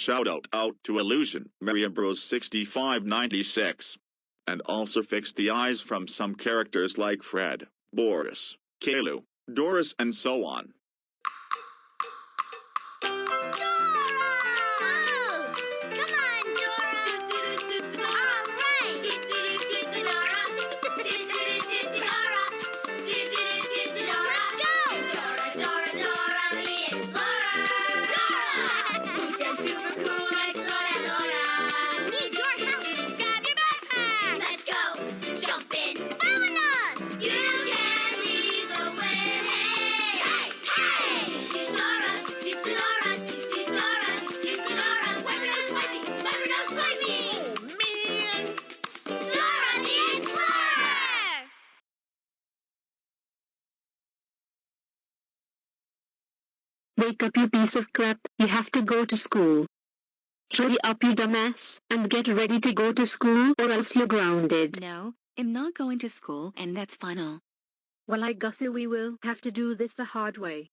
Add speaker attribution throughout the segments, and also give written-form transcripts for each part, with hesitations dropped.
Speaker 1: Shout out to Illusion Maria Bros 6596. And also fixed the eyes from some characters like Fred, Boris, Kalu, Doris and so on.
Speaker 2: Wake up, you piece of crap, you have to go to school. Hurry up, you dumbass, and get ready to go to school or else you're grounded.
Speaker 3: No, I'm not going to school and that's final.
Speaker 2: Well, I guess we will have to do this the hard way.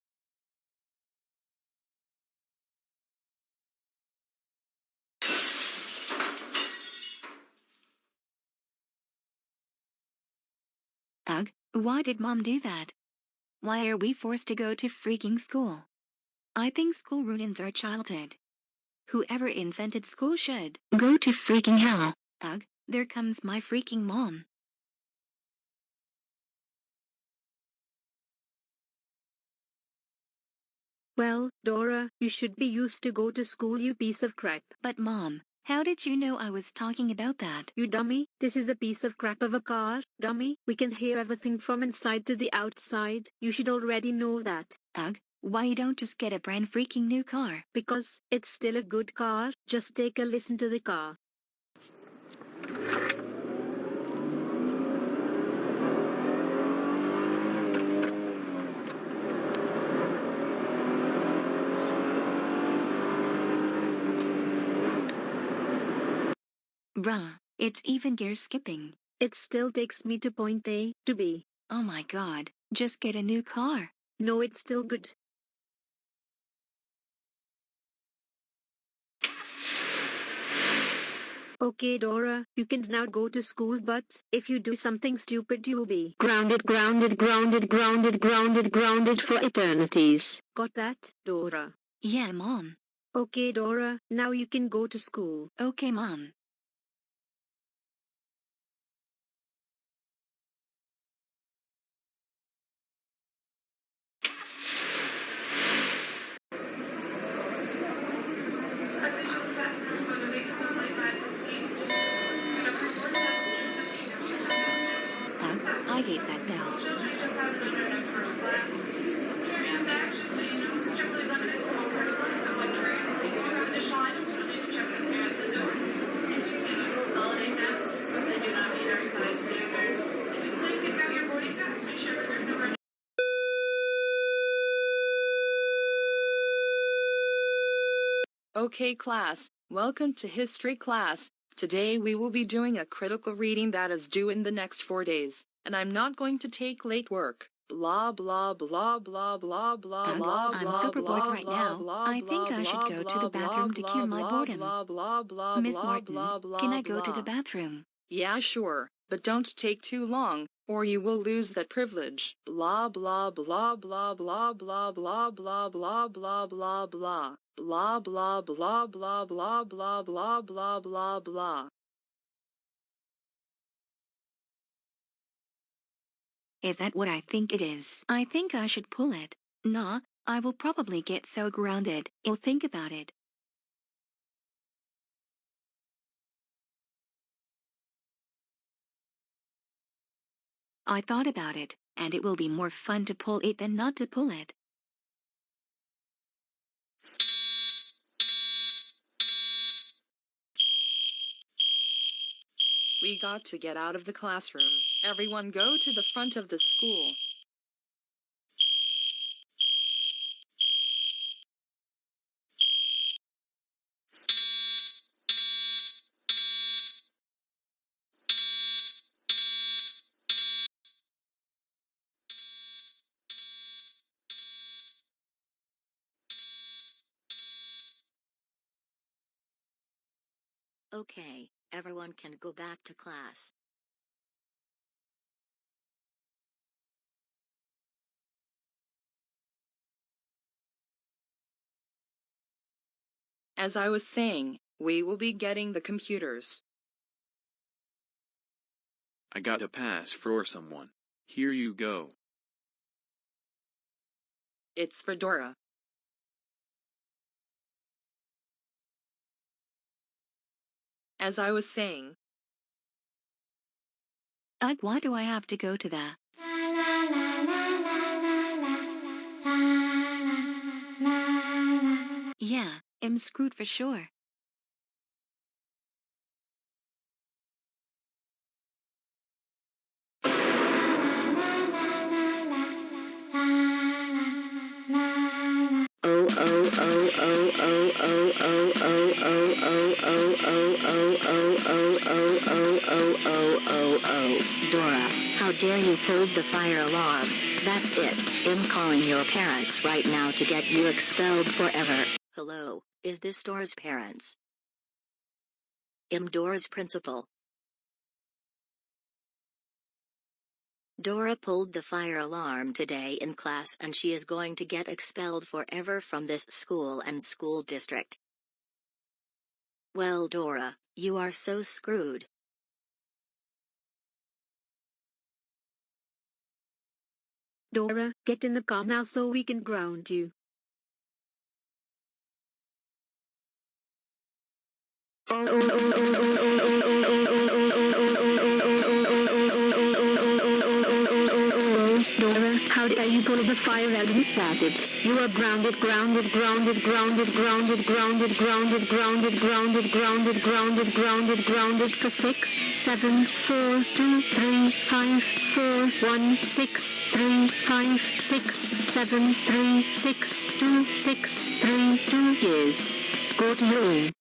Speaker 3: Ugh, why did Mom do that? Why are we forced to go to freaking school? I think school ruins our childhood. Whoever invented school should go to freaking hell. Ugh, there comes my freaking mom.
Speaker 2: Well, Dora, you should be used to go to school, you piece of crap.
Speaker 3: But Mom, how did you know I was talking about that?
Speaker 2: You dummy, this is a piece of crap of a car, dummy. We can hear everything from inside to the outside. You should already know that.
Speaker 3: Ugh, why you don't just get a brand freaking new car?
Speaker 2: Because it's still a good car. Just take a listen to the car.
Speaker 3: Bruh, it's even gear skipping.
Speaker 2: It still takes me to point A to B.
Speaker 3: Oh my god, just get a new car.
Speaker 2: No, it's still good. Okay, Dora, you can now go to school, but if you do something stupid, you'll be grounded for eternities. Got that, Dora?
Speaker 3: Yeah, Mom.
Speaker 2: Okay, Dora, now you can go to school.
Speaker 3: Okay, Mom. I hate that bell.
Speaker 4: Okay class, welcome to history class. Today we will be doing a critical reading that is due in the next 4 days, and I'm not going to take late work. Blah blah blah blah blah blah blah.
Speaker 3: I'm super bored right now. I think I should go to the bathroom to cure my boredom. Miss Martin, can I go to the bathroom?
Speaker 4: Yeah, sure, but don't take too long, or you will lose that privilege. Blah blah blah blah blah blah blah blah blah blah blah blah. Blah blah blah blah blah blah blah blah blah blah.
Speaker 3: Is that what I think it is? I think I should pull it. Nah, I will probably get so grounded, I'll think about it. I thought about it, and it will be more fun to pull it than not to pull it.
Speaker 4: We got to get out of the classroom. Everyone go to the front of the school.
Speaker 5: Okay, everyone can go back to class.
Speaker 4: As I was saying, we will be getting the computers.
Speaker 6: I got a pass for someone. Here you go.
Speaker 4: It's for Dora. As I was saying,
Speaker 3: Ugh, why do I have to go to that? Yeah, I'm screwed for sure.
Speaker 5: Dora, how dare you pulled the fire alarm? That's it. I'm calling your parents right now to get you expelled forever. Hello, is this Dora's parents? I'm Dora's principal. Dora pulled the fire alarm today in class and she is going to get expelled forever from this school and school district. Well, Dora, you are so screwed.
Speaker 2: Dora, get in the car now so we can ground you. Dora, how dare you pull the fire alarm? That's it. You are grounded for 6, 7, 4, 2, 3, 5, 4, 1, 6, 3, 5, 6, 7, 3, 6, 2, 6, 3, 2 years. Go to your room.